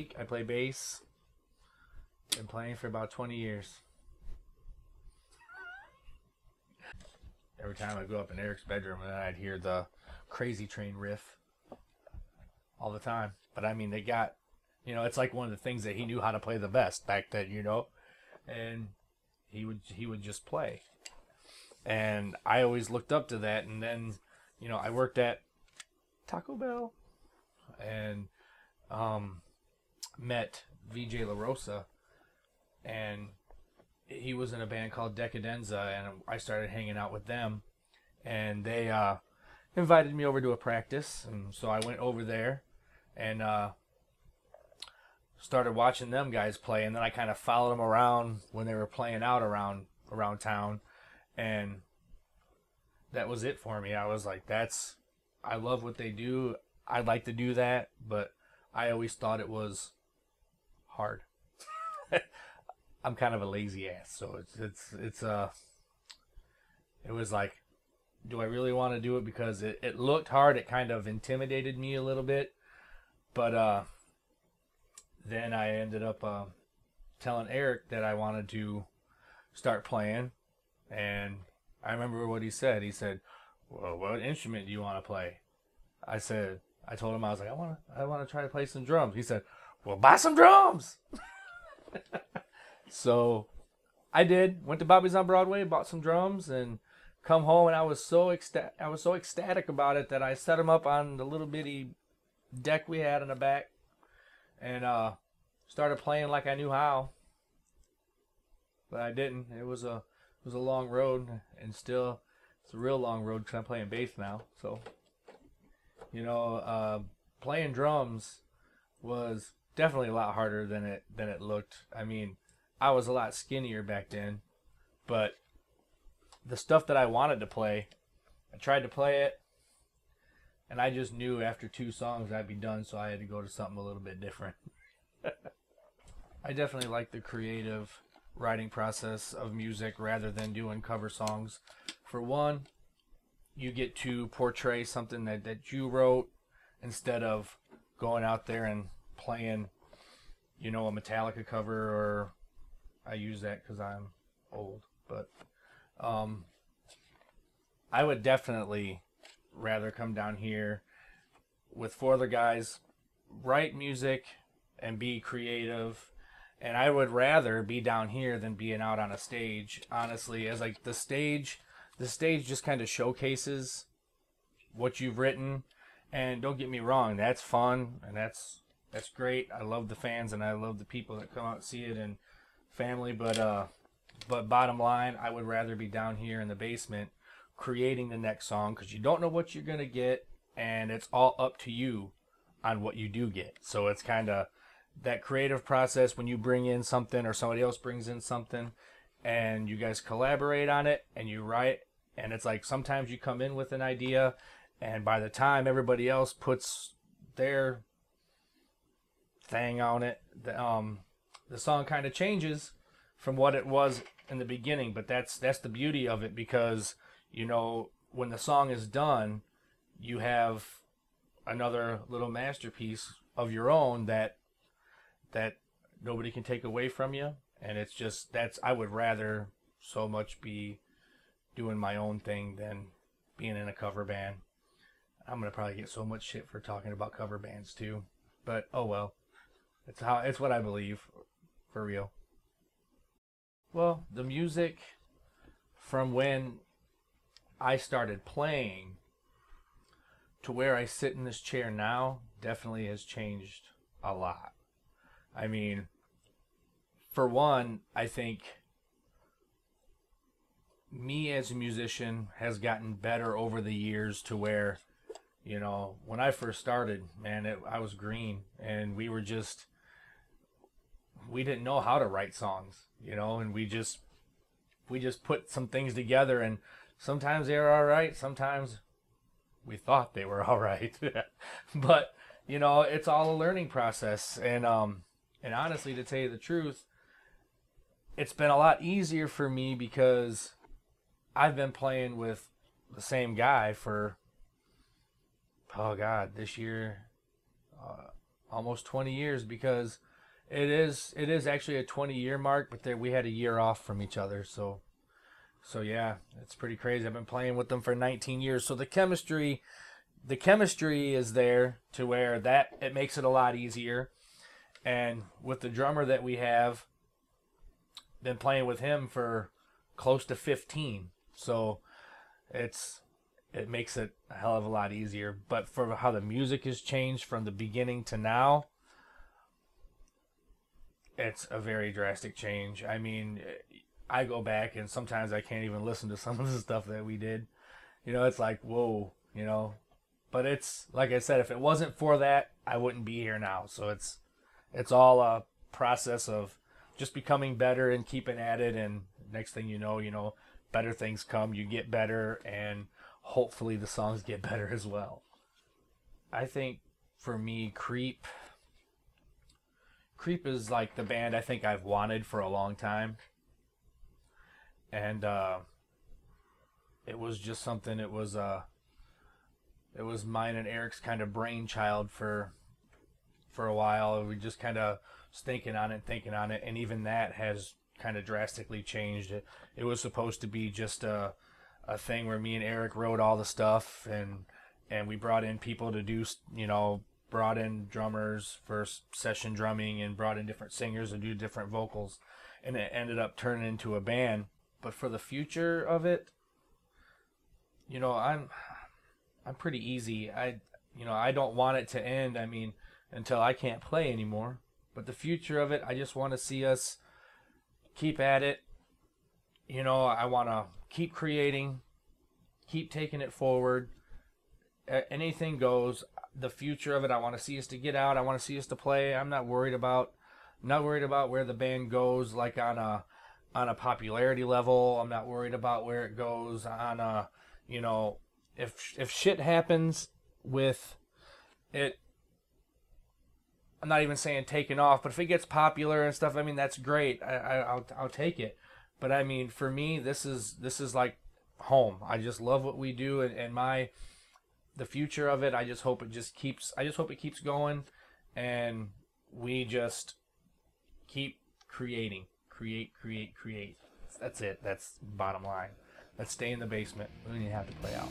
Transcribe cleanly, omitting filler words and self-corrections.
week. I play bass. Been playing for about 20 years. Every time I go up in Eric's bedroom, and I'd hear the Crazy Train riff all the time. But I mean, they got, it's like one of the things that he knew how to play the best back then, and he would just play. And I always looked up to that. And then, I worked at Taco Bell and met VJ La Rosa, and he was in a band called Decadenza, and I started hanging out with them, and they invited me over to a practice, and so I went over there and started watching them guys play, and then I kind of followed them around when they were playing out around town, and that was it for me. I was like, I love what they do. I'd like to do that, but I always thought it was hard. I'm kind of a lazy ass, so it was like, do I really want to do it? Because it looked hard. It kind of intimidated me a little bit, but then I ended up telling Eric that I wanted to start playing, and I remember what he said. He said, "Well, what instrument do you want to play?" I told him, I was like, I want to try to play some drums. He said, "Well, buy some drums." So I did. Went to Bobby's on Broadway, bought some drums, and come home, and I was so ecstatic about it that I set them up on the little bitty deck we had in the back, and started playing like I knew how. But I didn't. It was a long road, and still it's a real long road because I'm playing bass now. So playing drums was definitely a lot harder than it looked. I mean, I was a lot skinnier back then, but the stuff that I wanted to play, I tried to play it, and I just knew after 2 songs I'd be done, so I had to go to something a little bit different. I definitely like the creative writing process of music rather than doing cover songs. For one, you get to portray something that you wrote instead of going out there and playing, a Metallica cover, or I use that because I'm old, but I would definitely rather come down here with 4 other guys, write music, and be creative. And I would rather be down here than being out on a stage, honestly, as like the stage just kind of showcases what you've written. And don't get me wrong, that's fun, and that's great. I love the fans, and I love the people that come out and see it, and family. But bottom line, I would rather be down here in the basement creating the next song, because you don't know what you're gonna get, and it's all up to you on what you do get. So it's kind of that creative process when you bring in something or somebody else brings in something, and you guys collaborate on it and you write. And it's like sometimes you come in with an idea, and by the time everybody else puts their thing on it, the song kind of changes from what it was in the beginning. But that's the beauty of it, because when the song is done, you have another little masterpiece of your own that nobody can take away from you. And it's just, I would rather so much be doing my own thing than being in a cover band. I'm gonna probably get so much shit for talking about cover bands too, but oh well. It's what I believe, for real. Well, the music from when I started playing to where I sit in this chair now definitely has changed a lot. I mean, for one, I think me as a musician has gotten better over the years to where, when I first started, man, I was green, and we didn't know how to write songs, and we just put some things together, and sometimes they were all right, sometimes we thought they were all right. But, it's all a learning process, and honestly, to tell you the truth, it's been a lot easier for me because I've been playing with the same guy for, oh God, this year, almost 20 years, because it is actually a 20-year mark, but there, we had a year off from each other. So yeah, it's pretty crazy. I've been playing with them for 19 years. So the chemistry is there to where that it makes it a lot easier. And with the drummer that we have, been playing with him for close to 15. So it makes it a hell of a lot easier. But for how the music has changed from the beginning to now, it's a very drastic change. I mean, I go back and sometimes I can't even listen to some of the stuff that we did. It's like, whoa, But it's like I said, if it wasn't for that, I wouldn't be here now. So it's all a process of just becoming better and keeping at it. And next thing you know, better things come. You get better, and hopefully the songs get better as well. I think for me, Creep is like the band I think I've wanted for a long time. And it was just something. It was mine and Eric's kind of brainchild for a while. We just kind of was thinking on it, and even that has kind of drastically changed. It was supposed to be just a thing where me and Eric wrote all the stuff, and we brought in people to do, brought in drummers for session drumming, and brought in different singers to do different vocals, and it ended up turning into a band. But for the future of it, I'm pretty easy. I don't want it to end. I mean, until I can't play anymore. But the future of it, I just want to see us keep at it. I want to keep creating, keep taking it forward. Anything goes. The future of it, I want to see us to get out. I want to see us to play. I'm not worried about where the band goes, like on a popularity level. I'm not worried about where it goes on a, if shit happens with it. I'm not even saying taking off, but if it gets popular and stuff, I mean, that's great. I'll take it. But I mean, for me, this is like home. I just love what we do, and the future of it. I just hope it keeps going, and we just keep creating, create. That's it. That's bottom line. Let's stay in the basement. We don't even have to play out.